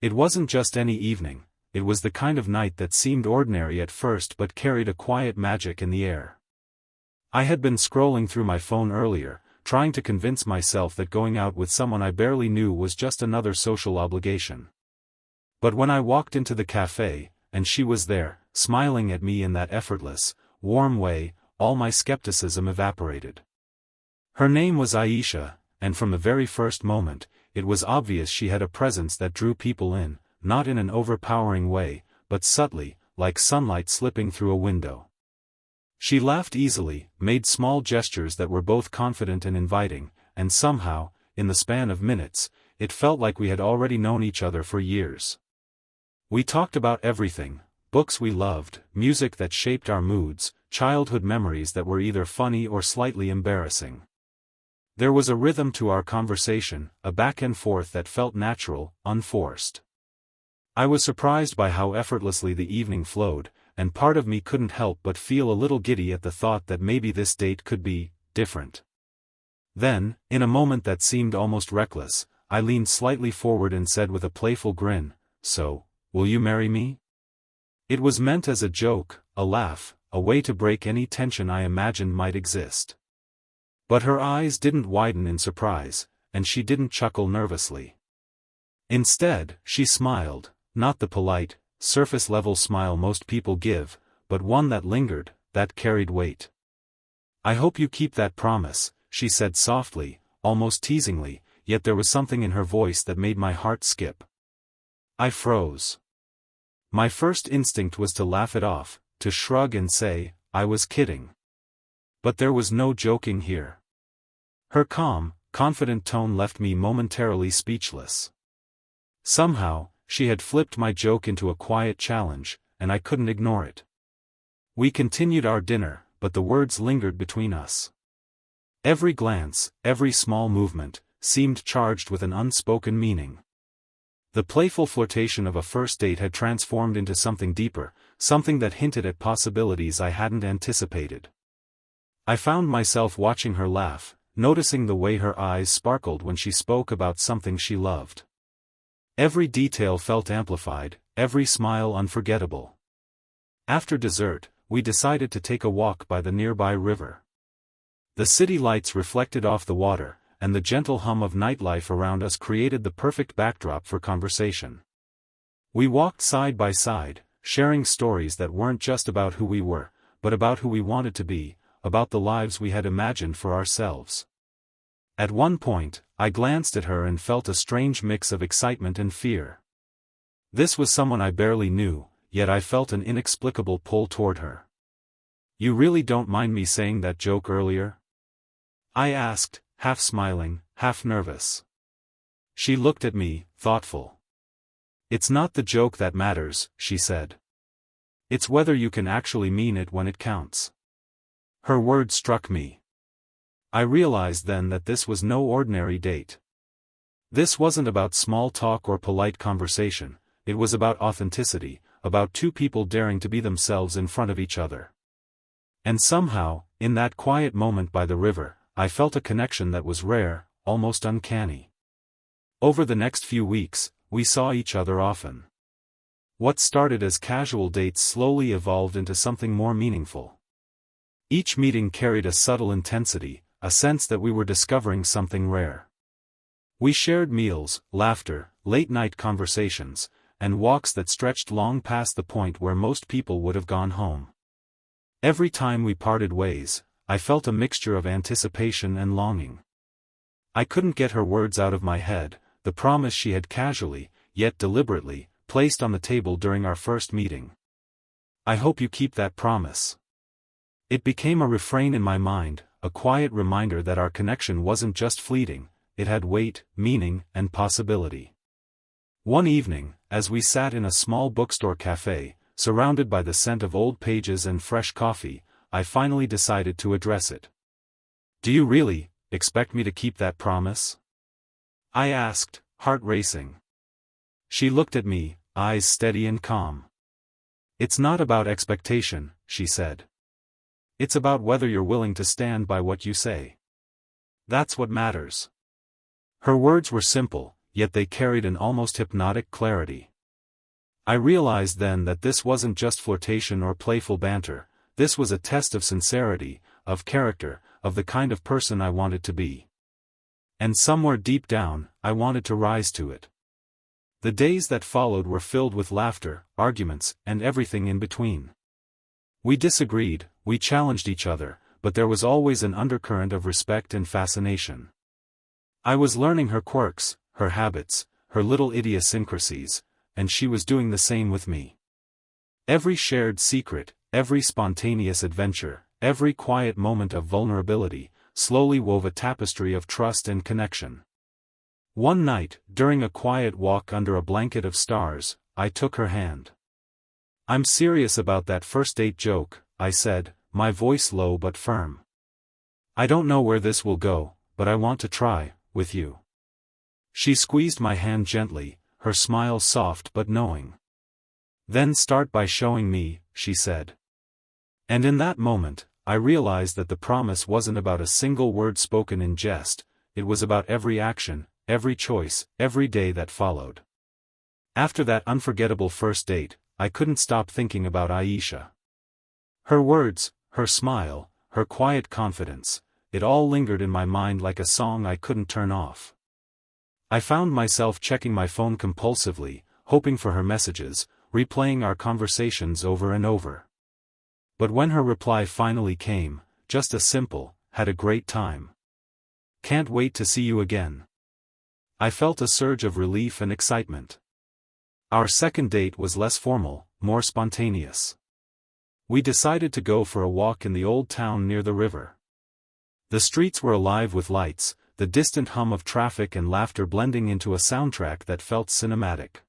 It wasn't just any evening, it was the kind of night that seemed ordinary at first but carried a quiet magic in the air. I had been scrolling through my phone earlier, trying to convince myself that going out with someone I barely knew was just another social obligation. But when I walked into the cafe, and she was there, smiling at me in that effortless, warm way, all my skepticism evaporated. Her name was Aisha, and from the very first moment, it was obvious she had a presence that drew people in, not in an overpowering way, but subtly, like sunlight slipping through a window. She laughed easily, made small gestures that were both confident and inviting, and somehow, in the span of minutes, it felt like we had already known each other for years. We talked about everything: books we loved, music that shaped our moods, childhood memories that were either funny or slightly embarrassing. There was a rhythm to our conversation, a back and forth that felt natural, unforced. I was surprised by how effortlessly the evening flowed, and part of me couldn't help but feel a little giddy at the thought that maybe this date could be different. Then, in a moment that seemed almost reckless, I leaned slightly forward and said with a playful grin, "So, will you marry me?" It was meant as a joke, a laugh, a way to break any tension I imagined might exist. But her eyes didn't widen in surprise, and she didn't chuckle nervously. Instead, she smiled, not the polite, surface-level smile most people give, but one that lingered, that carried weight. "I hope you keep that promise," she said softly, almost teasingly, yet there was something in her voice that made my heart skip. I froze. My first instinct was to laugh it off, to shrug and say, I was kidding. But there was no joking here. Her calm, confident tone left me momentarily speechless. Somehow, she had flipped my joke into a quiet challenge, and I couldn't ignore it. We continued our dinner, but the words lingered between us. Every glance, every small movement, seemed charged with an unspoken meaning. The playful flirtation of a first date had transformed into something deeper, something that hinted at possibilities I hadn't anticipated. I found myself watching her laugh, noticing the way her eyes sparkled when she spoke about something she loved. Every detail felt amplified, every smile unforgettable. After dessert, we decided to take a walk by the nearby river. The city lights reflected off the water, and the gentle hum of nightlife around us created the perfect backdrop for conversation. We walked side by side, sharing stories that weren't just about who we were, but about who we wanted to be, about the lives we had imagined for ourselves. At one point, I glanced at her and felt a strange mix of excitement and fear. This was someone I barely knew, yet I felt an inexplicable pull toward her. "You really don't mind me saying that joke earlier?" I asked, half smiling, half nervous. She looked at me, thoughtful. "It's not the joke that matters," she said. "It's whether you can actually mean it when it counts." Her words struck me. I realized then that this was no ordinary date. This wasn't about small talk or polite conversation, it was about authenticity, about two people daring to be themselves in front of each other. And somehow, in that quiet moment by the river, I felt a connection that was rare, almost uncanny. Over the next few weeks, we saw each other often. What started as casual dates slowly evolved into something more meaningful. Each meeting carried a subtle intensity, a sense that we were discovering something rare. We shared meals, laughter, late-night conversations, and walks that stretched long past the point where most people would have gone home. Every time we parted ways, I felt a mixture of anticipation and longing. I couldn't get her words out of my head, the promise she had casually, yet deliberately, placed on the table during our first meeting. "I hope you keep that promise." It became a refrain in my mind, a quiet reminder that our connection wasn't just fleeting, it had weight, meaning, and possibility. One evening, as we sat in a small bookstore cafe, surrounded by the scent of old pages and fresh coffee, I finally decided to address it. "Do you really expect me to keep that promise?" I asked, heart racing. She looked at me, eyes steady and calm. "It's not about expectation," she said. "It's about whether you're willing to stand by what you say. That's what matters." Her words were simple, yet they carried an almost hypnotic clarity. I realized then that this wasn't just flirtation or playful banter, this was a test of sincerity, of character, of the kind of person I wanted to be. And somewhere deep down, I wanted to rise to it. The days that followed were filled with laughter, arguments, and everything in between. We disagreed, we challenged each other, but there was always an undercurrent of respect and fascination. I was learning her quirks, her habits, her little idiosyncrasies, and she was doing the same with me. Every shared secret, every spontaneous adventure, every quiet moment of vulnerability, slowly wove a tapestry of trust and connection. One night, during a quiet walk under a blanket of stars, I took her hand. "I'm serious about that first date joke," I said, my voice low but firm. "I don't know where this will go, but I want to try, with you." She squeezed my hand gently, her smile soft but knowing. "Then start by showing me," she said. And in that moment, I realized that the promise wasn't about a single word spoken in jest, it was about every action, every choice, every day that followed. After that unforgettable first date, I couldn't stop thinking about Aisha. Her words, her smile, her quiet confidence, it all lingered in my mind like a song I couldn't turn off. I found myself checking my phone compulsively, hoping for her messages, replaying our conversations over and over. But when her reply finally came, just a simple, "Had a great time. Can't wait to see you again," I felt a surge of relief and excitement. Our second date was less formal, more spontaneous. We decided to go for a walk in the old town near the river. The streets were alive with lights, the distant hum of traffic and laughter blending into a soundtrack that felt cinematic.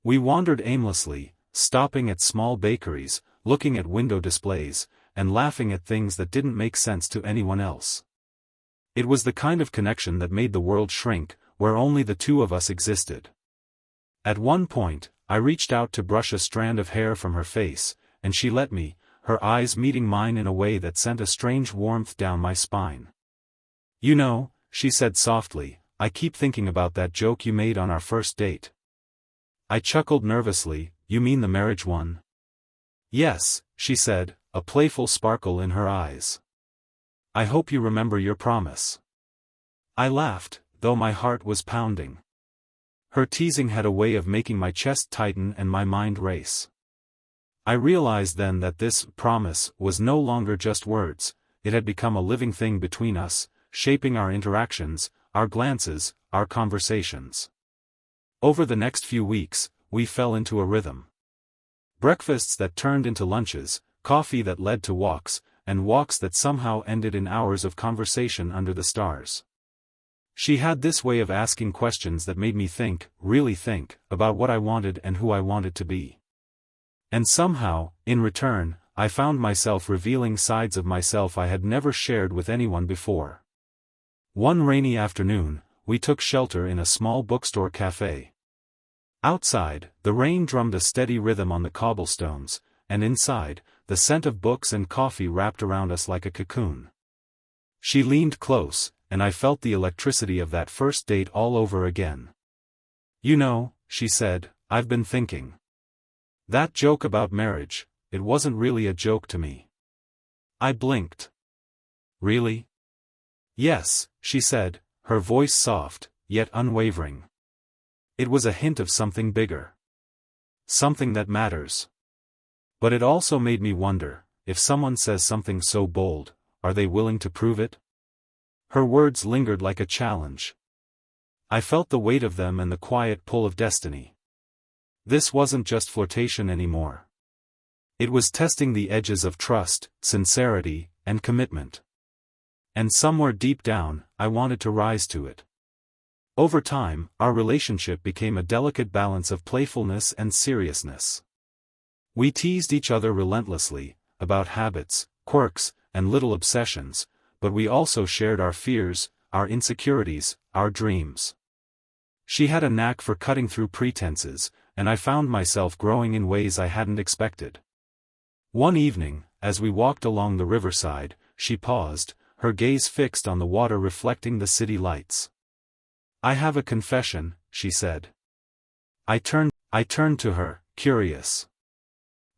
We wandered aimlessly, stopping at small bakeries, looking at window displays, and laughing at things that didn't make sense to anyone else. It was the kind of connection that made the world shrink, where only the two of us existed. At one point, I reached out to brush a strand of hair from her face, and she let me, her eyes meeting mine in a way that sent a strange warmth down my spine. "You know," she said softly, "I keep thinking about that joke you made on our first date." I chuckled nervously. "You mean the marriage one?" "Yes," she said, a playful sparkle in her eyes. "I hope you remember your promise." I laughed, though my heart was pounding. Her teasing had a way of making my chest tighten and my mind race. I realized then that this promise was no longer just words, it had become a living thing between us, shaping our interactions, our glances, our conversations. Over the next few weeks, we fell into a rhythm. Breakfasts that turned into lunches, coffee that led to walks, and walks that somehow ended in hours of conversation under the stars. She had this way of asking questions that made me think, really think, about what I wanted and who I wanted to be. And somehow, in return, I found myself revealing sides of myself I had never shared with anyone before. One rainy afternoon, we took shelter in a small bookstore cafe. Outside, the rain drummed a steady rhythm on the cobblestones, and inside, the scent of books and coffee wrapped around us like a cocoon. She leaned close, and I felt the electricity of that first date all over again. "You know," she said, "I've been thinking. That joke about marriage, it wasn't really a joke to me." I blinked. "Really?" "Yes," she said, her voice soft, yet unwavering. "It was a hint of something bigger. Something that matters. But it also made me wonder, if someone says something so bold, are they willing to prove it?" Her words lingered like a challenge. I felt the weight of them and the quiet pull of destiny. This wasn't just flirtation anymore. It was testing the edges of trust, sincerity, and commitment. And somewhere deep down, I wanted to rise to it. Over time, our relationship became a delicate balance of playfulness and seriousness. We teased each other relentlessly, about habits, quirks, and little obsessions, but we also shared our fears, our insecurities, our dreams. She had a knack for cutting through pretenses, and I found myself growing in ways I hadn't expected. One evening, as we walked along the riverside, she paused, her gaze fixed on the water reflecting the city lights. I have a confession, she said. I turned to her, curious.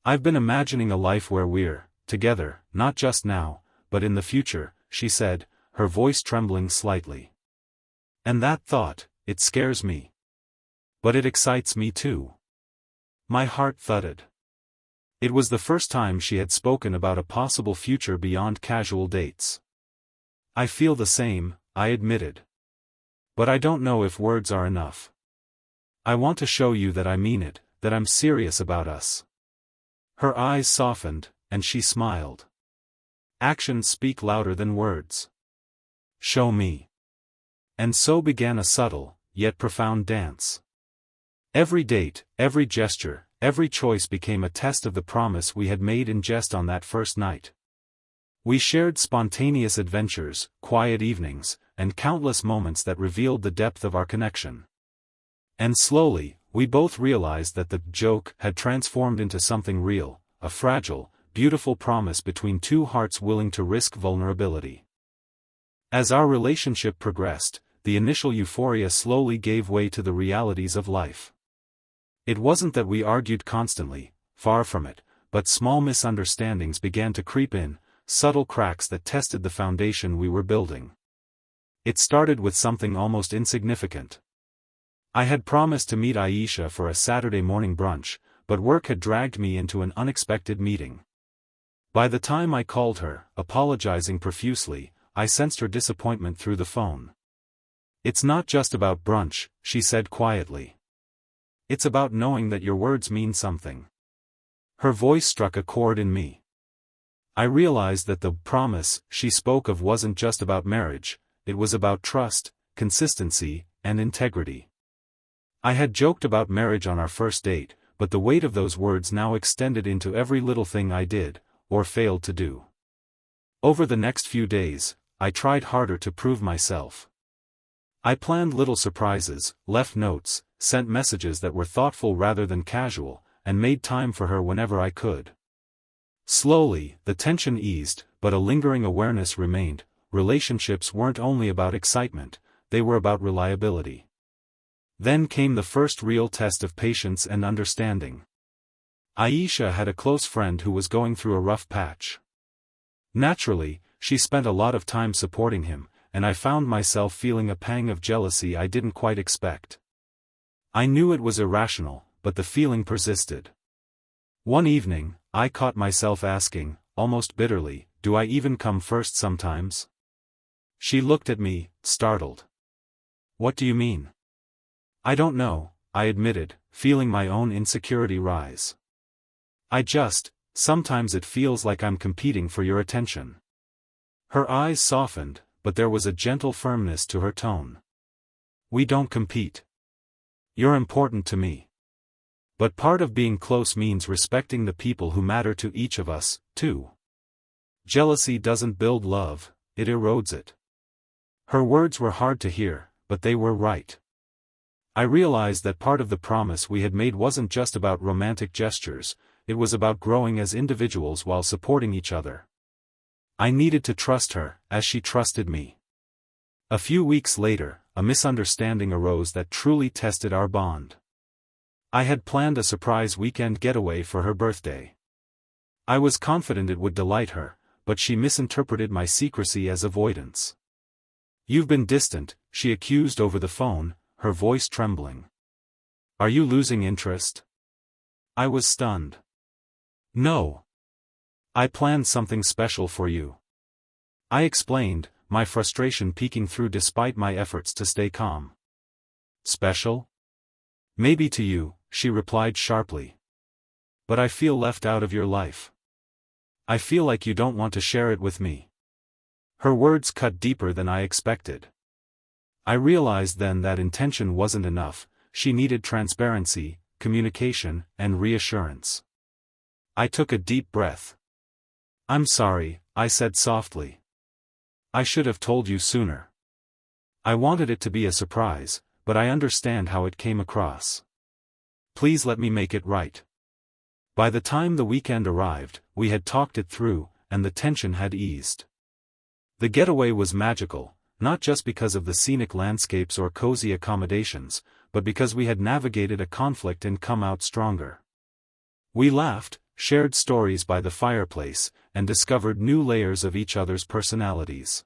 I've been imagining a life where we're together, not just now, but in the future, she said, her voice trembling slightly. And that thought, it scares me. But it excites me too. My heart thudded. It was the first time she had spoken about a possible future beyond casual dates. I feel the same, I admitted. But I don't know if words are enough. I want to show you that I mean it, that I'm serious about us. Her eyes softened, and she smiled. Actions speak louder than words. Show me. And so began a subtle, yet profound dance. Every date, every gesture, every choice became a test of the promise we had made in jest on that first night. We shared spontaneous adventures, quiet evenings, and countless moments that revealed the depth of our connection. And slowly, we both realized that the joke had transformed into something real, a fragile, beautiful promise between two hearts willing to risk vulnerability. As our relationship progressed, the initial euphoria slowly gave way to the realities of life. It wasn't that we argued constantly, far from it, but small misunderstandings began to creep in, subtle cracks that tested the foundation we were building. It started with something almost insignificant. I had promised to meet Aisha for a Saturday morning brunch, but work had dragged me into an unexpected meeting. By the time I called her, apologizing profusely, I sensed her disappointment through the phone. It's not just about brunch, she said quietly. It's about knowing that your words mean something. Her voice struck a chord in me. I realized that the promise she spoke of wasn't just about marriage, it was about trust, consistency, and integrity. I had joked about marriage on our first date, but the weight of those words now extended into every little thing I did, or failed to do. Over the next few days, I tried harder to prove myself. I planned little surprises, left notes, sent messages that were thoughtful rather than casual, and made time for her whenever I could. Slowly, the tension eased, but a lingering awareness remained. Relationships weren't only about excitement, they were about reliability. Then came the first real test of patience and understanding. Aisha had a close friend who was going through a rough patch. Naturally, she spent a lot of time supporting him, and I found myself feeling a pang of jealousy I didn't quite expect. I knew it was irrational, but the feeling persisted. One evening, I caught myself asking, almost bitterly, do I even come first sometimes? She looked at me, startled. What do you mean? I don't know, I admitted, feeling my own insecurity rise. Sometimes it feels like I'm competing for your attention. Her eyes softened, but there was a gentle firmness to her tone. We don't compete. You're important to me. But part of being close means respecting the people who matter to each of us, too. Jealousy doesn't build love, it erodes it. Her words were hard to hear, but they were right. I realized that part of the promise we had made wasn't just about romantic gestures, it was about growing as individuals while supporting each other. I needed to trust her, as she trusted me. A few weeks later, a misunderstanding arose that truly tested our bond. I had planned a surprise weekend getaway for her birthday. I was confident it would delight her, but she misinterpreted my secrecy as avoidance. You've been distant, she accused over the phone, her voice trembling. Are you losing interest? I was stunned. No. I planned something special for you. I explained, my frustration peeking through despite my efforts to stay calm. Special? Maybe to you, she replied sharply. But I feel left out of your life. I feel like you don't want to share it with me. Her words cut deeper than I expected. I realized then that intention wasn't enough, she needed transparency, communication, and reassurance. I took a deep breath. I'm sorry, I said softly. I should have told you sooner. I wanted it to be a surprise, but I understand how it came across. Please let me make it right. By the time the weekend arrived, we had talked it through, and the tension had eased. The getaway was magical, not just because of the scenic landscapes or cozy accommodations, but because we had navigated a conflict and come out stronger. We laughed, shared stories by the fireplace, and discovered new layers of each other's personalities.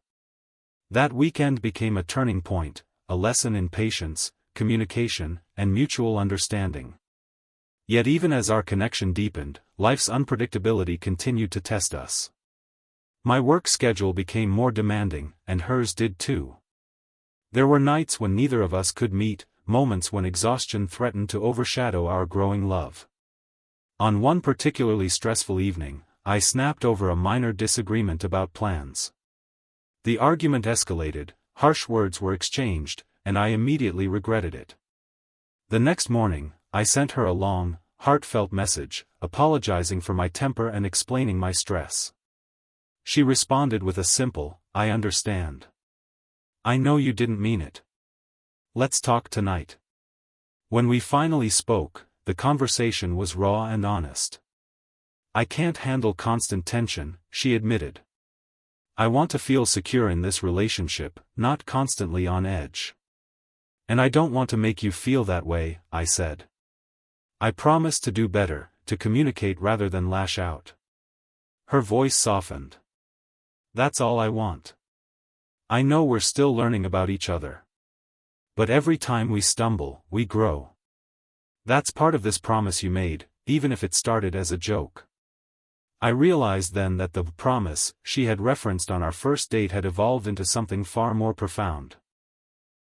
That weekend became a turning point, a lesson in patience, communication, and mutual understanding. Yet even as our connection deepened, life's unpredictability continued to test us. My work schedule became more demanding, and hers did too. There were nights when neither of us could meet, moments when exhaustion threatened to overshadow our growing love. On one particularly stressful evening, I snapped over a minor disagreement about plans. The argument escalated, harsh words were exchanged, and I immediately regretted it. The next morning, I sent her a long, heartfelt message, apologizing for my temper and explaining my stress. She responded with a simple, "I understand. I know you didn't mean it. Let's talk tonight." When we finally spoke, the conversation was raw and honest. "I can't handle constant tension," she admitted. "I want to feel secure in this relationship, not constantly on edge." "And I don't want to make you feel that way," I said. "I promise to do better, to communicate rather than lash out." Her voice softened. "That's all I want. I know we're still learning about each other. But every time we stumble, we grow. That's part of this promise you made, even if it started as a joke." I realized then that the promise she had referenced on our first date had evolved into something far more profound.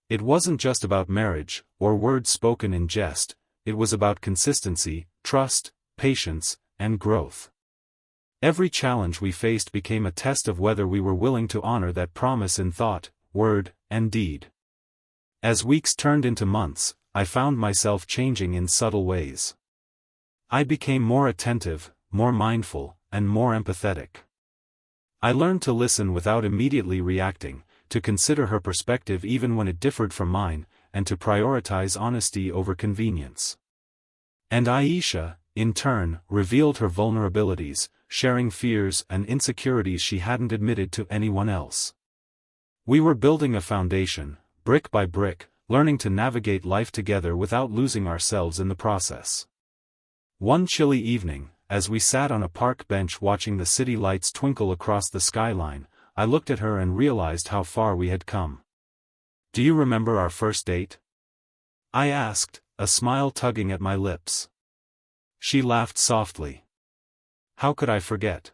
It wasn't just about marriage, or words spoken in jest, it was about consistency, trust, patience, and growth. Every challenge we faced became a test of whether we were willing to honor that promise in thought, word, and deed. As weeks turned into months, I found myself changing in subtle ways. I became more attentive, more mindful, and more empathetic. I learned to listen without immediately reacting, to consider her perspective even when it differed from mine, and to prioritize honesty over convenience. And Aisha, in turn, revealed her vulnerabilities, sharing fears and insecurities she hadn't admitted to anyone else. We were building a foundation, brick by brick, learning to navigate life together without losing ourselves in the process. One chilly evening, as we sat on a park bench watching the city lights twinkle across the skyline, I looked at her and realized how far we had come. "Do you remember our first date?" I asked, a smile tugging at my lips. She laughed softly. "How could I forget?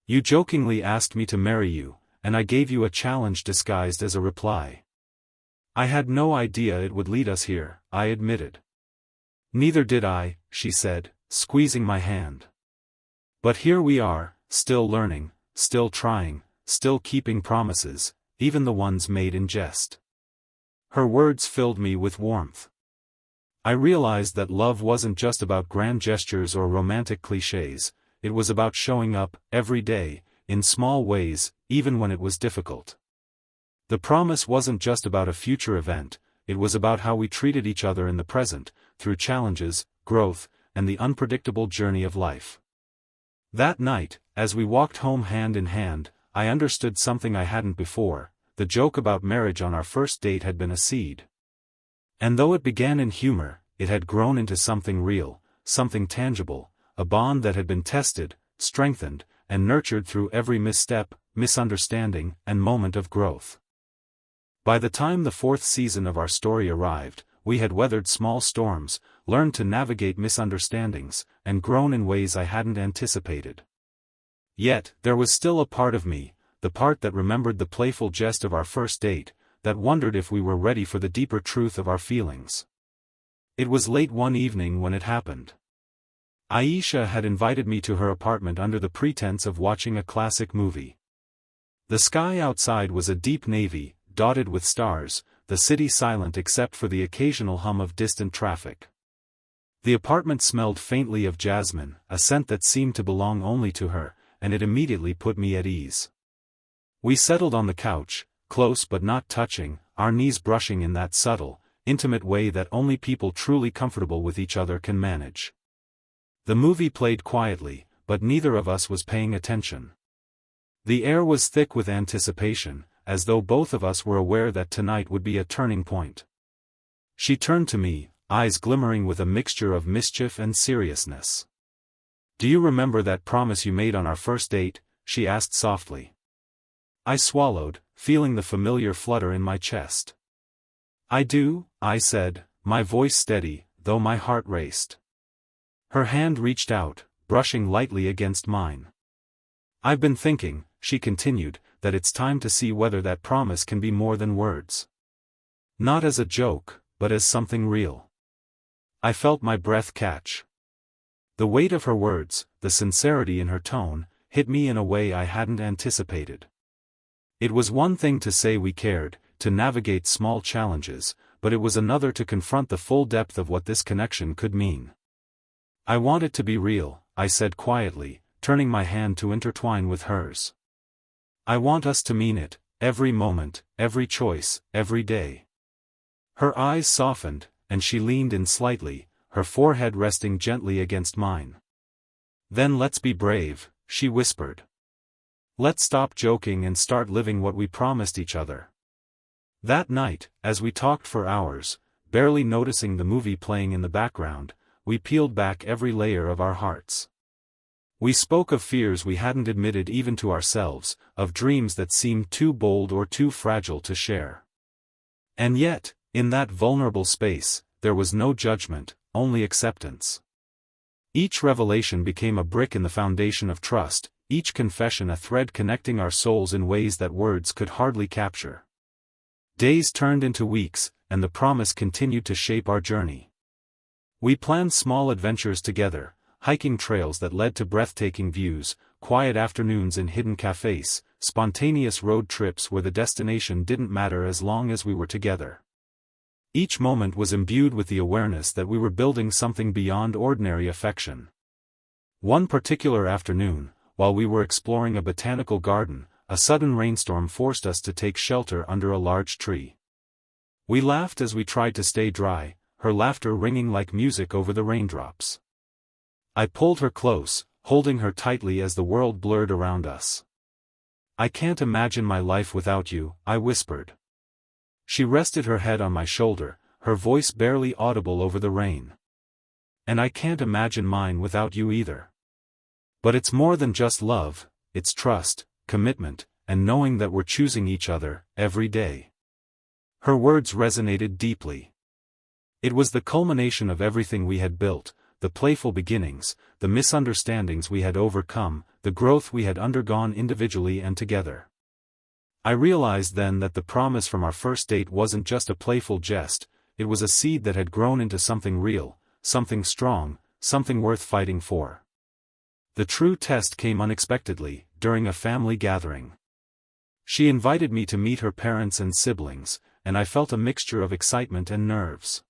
You jokingly asked me to marry you, and I gave you a challenge disguised as a reply. I had no idea it would lead us here," I admitted. "Neither did I," she said, squeezing my hand. "But here we are, still learning, still trying, still keeping promises, even the ones made in jest." Her words filled me with warmth. I realized that love wasn't just about grand gestures or romantic clichés, it was about showing up, every day, in small ways, even when it was difficult. The promise wasn't just about a future event, it was about how we treated each other in the present, through challenges, growth, and the unpredictable journey of life. That night, as we walked home hand in hand, I understood something I hadn't before. The joke about marriage on our first date had been a seed. And though it began in humor, it had grown into something real, something tangible, a bond that had been tested, strengthened, and nurtured through every misstep, misunderstanding, and moment of growth. By the time the fourth season of our story arrived, we had weathered small storms, learned to navigate misunderstandings, and grown in ways I hadn't anticipated. Yet, there was still a part of me, the part that remembered the playful jest of our first date, that wondered if we were ready for the deeper truth of our feelings. It was late one evening when it happened. Aisha had invited me to her apartment under the pretense of watching a classic movie. The sky outside was a deep navy, dotted with stars, the city silent except for the occasional hum of distant traffic. The apartment smelled faintly of jasmine, a scent that seemed to belong only to her, and it immediately put me at ease. We settled on the couch, close but not touching, our knees brushing in that subtle, intimate way that only people truly comfortable with each other can manage. The movie played quietly, but neither of us was paying attention. The air was thick with anticipation, as though both of us were aware that tonight would be a turning point. She turned to me, eyes glimmering with a mixture of mischief and seriousness. "Do you remember that promise you made on our first date?" she asked softly. I swallowed, feeling the familiar flutter in my chest. "I do," I said, my voice steady, though my heart raced. Her hand reached out, brushing lightly against mine. "I've been thinking," she continued, "that it's time to see whether that promise can be more than words. Not as a joke, but as something real." I felt my breath catch. The weight of her words, the sincerity in her tone, hit me in a way I hadn't anticipated. It was one thing to say we cared, to navigate small challenges, but it was another to confront the full depth of what this connection could mean. "I want it to be real," I said quietly, turning my hand to intertwine with hers. "I want us to mean it, every moment, every choice, every day." Her eyes softened, and she leaned in slightly, her forehead resting gently against mine. "Then let's be brave," she whispered. "Let's stop joking and start living what we promised each other." That night, as we talked for hours, barely noticing the movie playing in the background, we peeled back every layer of our hearts. We spoke of fears we hadn't admitted even to ourselves, of dreams that seemed too bold or too fragile to share. And yet, in that vulnerable space, there was no judgment, only acceptance. Each revelation became a brick in the foundation of trust, each confession a thread connecting our souls in ways that words could hardly capture. Days turned into weeks, and the promise continued to shape our journey. We planned small adventures together, hiking trails that led to breathtaking views, quiet afternoons in hidden cafes, spontaneous road trips where the destination didn't matter as long as we were together. Each moment was imbued with the awareness that we were building something beyond ordinary affection. One particular afternoon, while we were exploring a botanical garden, a sudden rainstorm forced us to take shelter under a large tree. We laughed as we tried to stay dry, her laughter ringing like music over the raindrops. I pulled her close, holding her tightly as the world blurred around us. "I can't imagine my life without you," I whispered. She rested her head on my shoulder, her voice barely audible over the rain. "And I can't imagine mine without you either. But it's more than just love, it's trust, commitment, and knowing that we're choosing each other, every day." Her words resonated deeply. It was the culmination of everything we had built, the playful beginnings, the misunderstandings we had overcome, the growth we had undergone individually and together. I realized then that the promise from our first date wasn't just a playful jest, it was a seed that had grown into something real, something strong, something worth fighting for. The true test came unexpectedly, during a family gathering. She invited me to meet her parents and siblings, and I felt a mixture of excitement and nerves.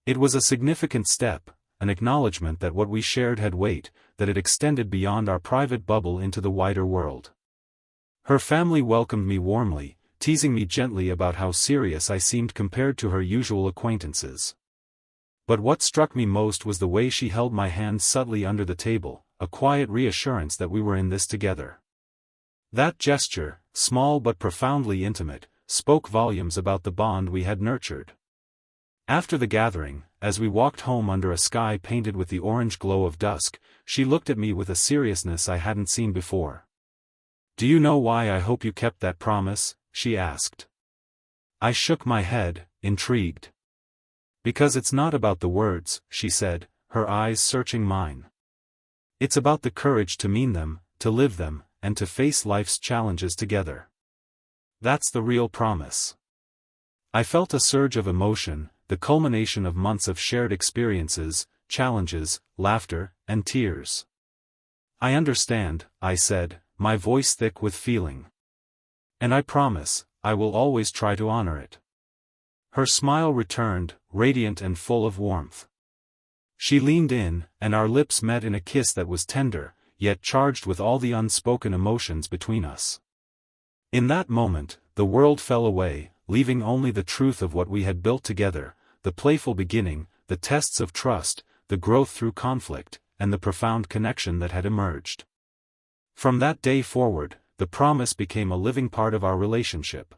It was a significant step, an acknowledgement that what we shared had weight, that it extended beyond our private bubble into the wider world. Her family welcomed me warmly, teasing me gently about how serious I seemed compared to her usual acquaintances. But what struck me most was the way she held my hand subtly under the table, a quiet reassurance that we were in this together. That gesture, small but profoundly intimate, spoke volumes about the bond we had nurtured. After the gathering, as we walked home under a sky painted with the orange glow of dusk, she looked at me with a seriousness I hadn't seen before. "Do you know why I hope you kept that promise?" she asked. I shook my head, intrigued. "Because it's not about the words," she said, her eyes searching mine. "It's about the courage to mean them, to live them, and to face life's challenges together. That's the real promise." I felt a surge of emotion, the culmination of months of shared experiences, challenges, laughter, and tears. "I understand," I said, my voice thick with feeling. "And I promise, I will always try to honor it." Her smile returned, radiant and full of warmth. She leaned in, and our lips met in a kiss that was tender, yet charged with all the unspoken emotions between us. In that moment, the world fell away, leaving only the truth of what we had built together, the playful beginning, the tests of trust, the growth through conflict, and the profound connection that had emerged. From that day forward, the promise became a living part of our relationship.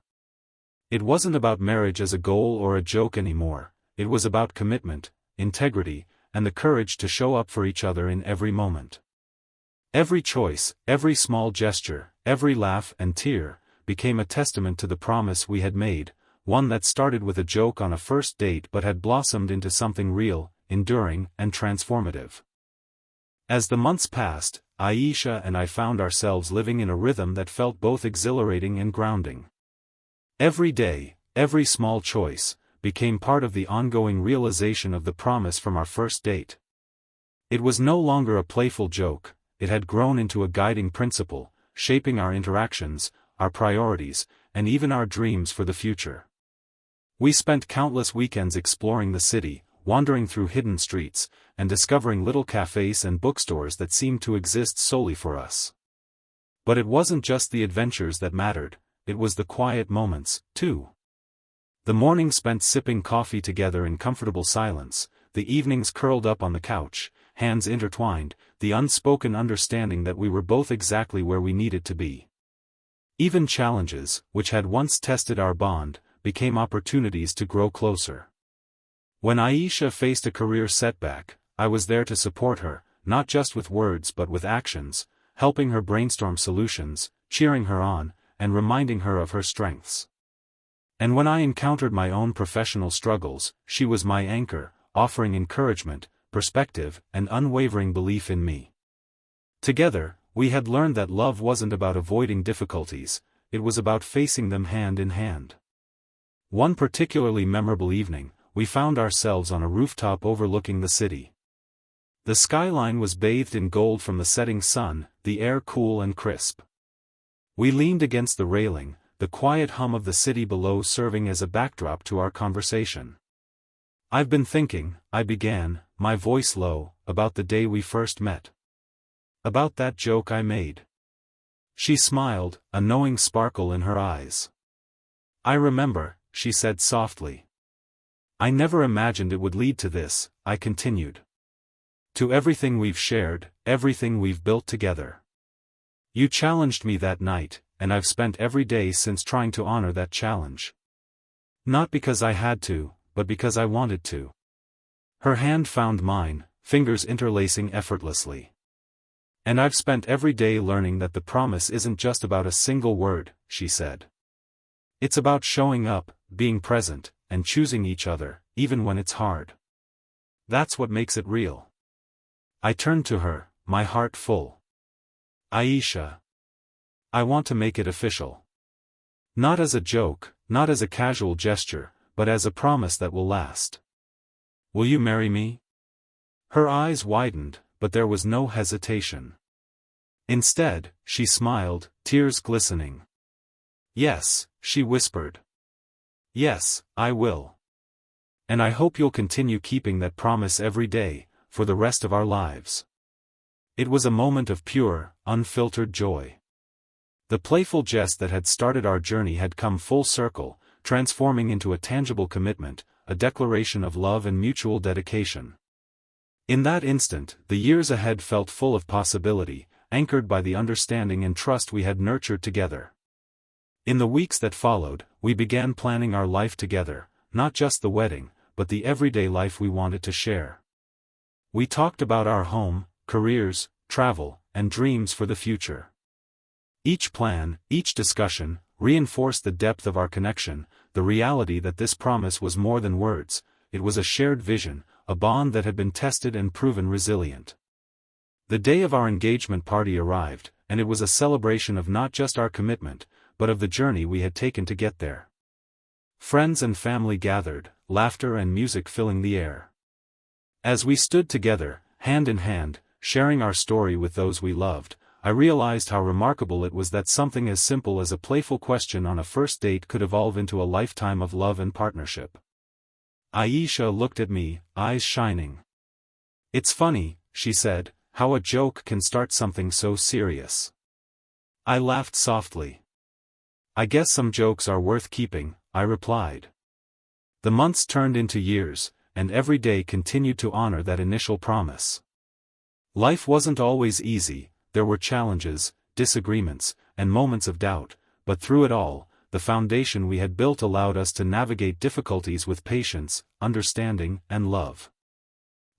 It wasn't about marriage as a goal or a joke anymore, it was about commitment, integrity, and the courage to show up for each other in every moment. Every choice, every small gesture, every laugh and tear, became a testament to the promise we had made, one that started with a joke on a first date but had blossomed into something real, enduring, and transformative. As the months passed, Aisha and I found ourselves living in a rhythm that felt both exhilarating and grounding. Every day, every small choice, became part of the ongoing realization of the promise from our first date. It was no longer a playful joke, it had grown into a guiding principle, shaping our interactions, our priorities, and even our dreams for the future. We spent countless weekends exploring the city, wandering through hidden streets, and discovering little cafes and bookstores that seemed to exist solely for us. But it wasn't just the adventures that mattered, it was the quiet moments, too. The mornings spent sipping coffee together in comfortable silence, the evenings curled up on the couch, hands intertwined, the unspoken understanding that we were both exactly where we needed to be. Even challenges, which had once tested our bond, became opportunities to grow closer. When Aisha faced a career setback, I was there to support her, not just with words but with actions, helping her brainstorm solutions, cheering her on, and reminding her of her strengths. And when I encountered my own professional struggles, she was my anchor, offering encouragement, perspective, and unwavering belief in me. Together, we had learned that love wasn't about avoiding difficulties, it was about facing them hand in hand. One particularly memorable evening, we found ourselves on a rooftop overlooking the city. The skyline was bathed in gold from the setting sun, the air cool and crisp. We leaned against the railing, the quiet hum of the city below serving as a backdrop to our conversation. "I've been thinking," I began, my voice low, "about the day we first met. About that joke I made." She smiled, a knowing sparkle in her eyes. "I remember," she said softly. "I never imagined it would lead to this," I continued. "To everything we've shared, everything we've built together. You challenged me that night, and I've spent every day since trying to honor that challenge. Not because I had to, but because I wanted to." Her hand found mine, fingers interlacing effortlessly. "And I've spent every day learning that the promise isn't just about a single word," she said. "It's about showing up, being present, and choosing each other, even when it's hard. That's what makes it real." I turned to her, my heart full. "Aisha, I want to make it official. Not as a joke, not as a casual gesture, but as a promise that will last. Will you marry me?" Her eyes widened, but there was no hesitation. Instead, she smiled, tears glistening. "Yes," she whispered. "Yes, I will. And I hope you'll continue keeping that promise every day, for the rest of our lives." It was a moment of pure, unfiltered joy. The playful jest that had started our journey had come full circle, transforming into a tangible commitment, a declaration of love and mutual dedication. In that instant, the years ahead felt full of possibility, anchored by the understanding and trust we had nurtured together. In the weeks that followed, we began planning our life together, not just the wedding, but the everyday life we wanted to share. We talked about our home, careers, travel, and dreams for the future. Each plan, each discussion, reinforced the depth of our connection, the reality that this promise was more than words, it was a shared vision, a bond that had been tested and proven resilient. The day of our engagement party arrived, and it was a celebration of not just our commitment, but of the journey we had taken to get there. Friends and family gathered, laughter and music filling the air. As we stood together, hand in hand, sharing our story with those we loved, I realized how remarkable it was that something as simple as a playful question on a first date could evolve into a lifetime of love and partnership. Aisha looked at me, eyes shining. "It's funny," she said, "how a joke can start something so serious." I laughed softly. "I guess some jokes are worth keeping," I replied. The months turned into years, and every day continued to honor that initial promise. Life wasn't always easy, there were challenges, disagreements, and moments of doubt, but through it all, the foundation we had built allowed us to navigate difficulties with patience, understanding, and love.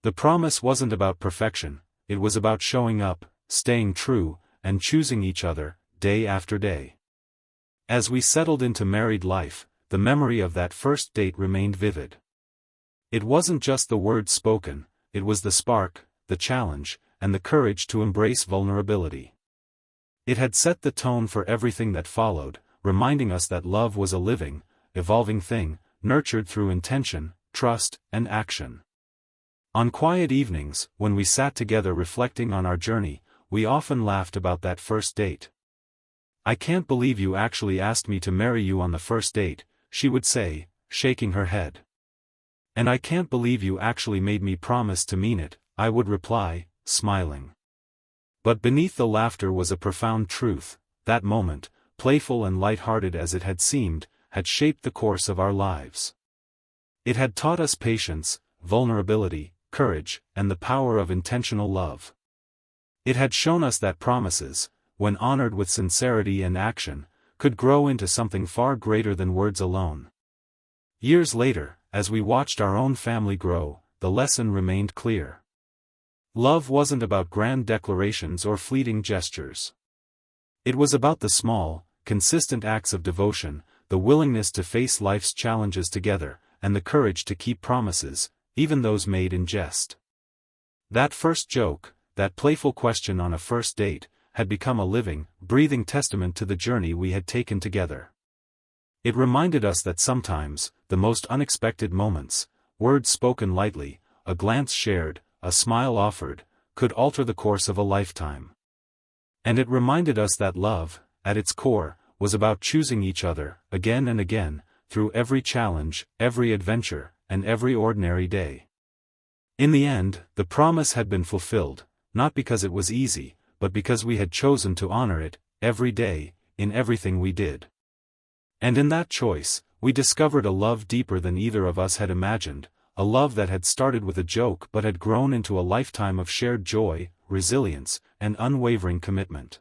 The promise wasn't about perfection, it was about showing up, staying true, and choosing each other, day after day. As we settled into married life, the memory of that first date remained vivid. It wasn't just the words spoken, it was the spark, the challenge, and the courage to embrace vulnerability. It had set the tone for everything that followed, reminding us that love was a living, evolving thing, nurtured through intention, trust, and action. On quiet evenings, when we sat together reflecting on our journey, we often laughed about that first date. "I can't believe you actually asked me to marry you on the first date," she would say, shaking her head. "And I can't believe you actually made me promise to mean it," I would reply, smiling. But beneath the laughter was a profound truth. That moment, playful and light-hearted as it had seemed, had shaped the course of our lives. It had taught us patience, vulnerability, courage, and the power of intentional love. It had shown us that promises, when honored with sincerity and action, could grow into something far greater than words alone. Years later, as we watched our own family grow, the lesson remained clear. Love wasn't about grand declarations or fleeting gestures. It was about the small, consistent acts of devotion, the willingness to face life's challenges together, and the courage to keep promises, even those made in jest. That first joke, that playful question on a first date, had become a living, breathing testament to the journey we had taken together. It reminded us that sometimes, the most unexpected moments, words spoken lightly, a glance shared, a smile offered, could alter the course of a lifetime. And it reminded us that love, at its core, was about choosing each other, again and again, through every challenge, every adventure, and every ordinary day. In the end, the promise had been fulfilled, not because it was easy, but because we had chosen to honor it, every day, in everything we did. And in that choice, we discovered a love deeper than either of us had imagined, a love that had started with a joke but had grown into a lifetime of shared joy, resilience, and unwavering commitment.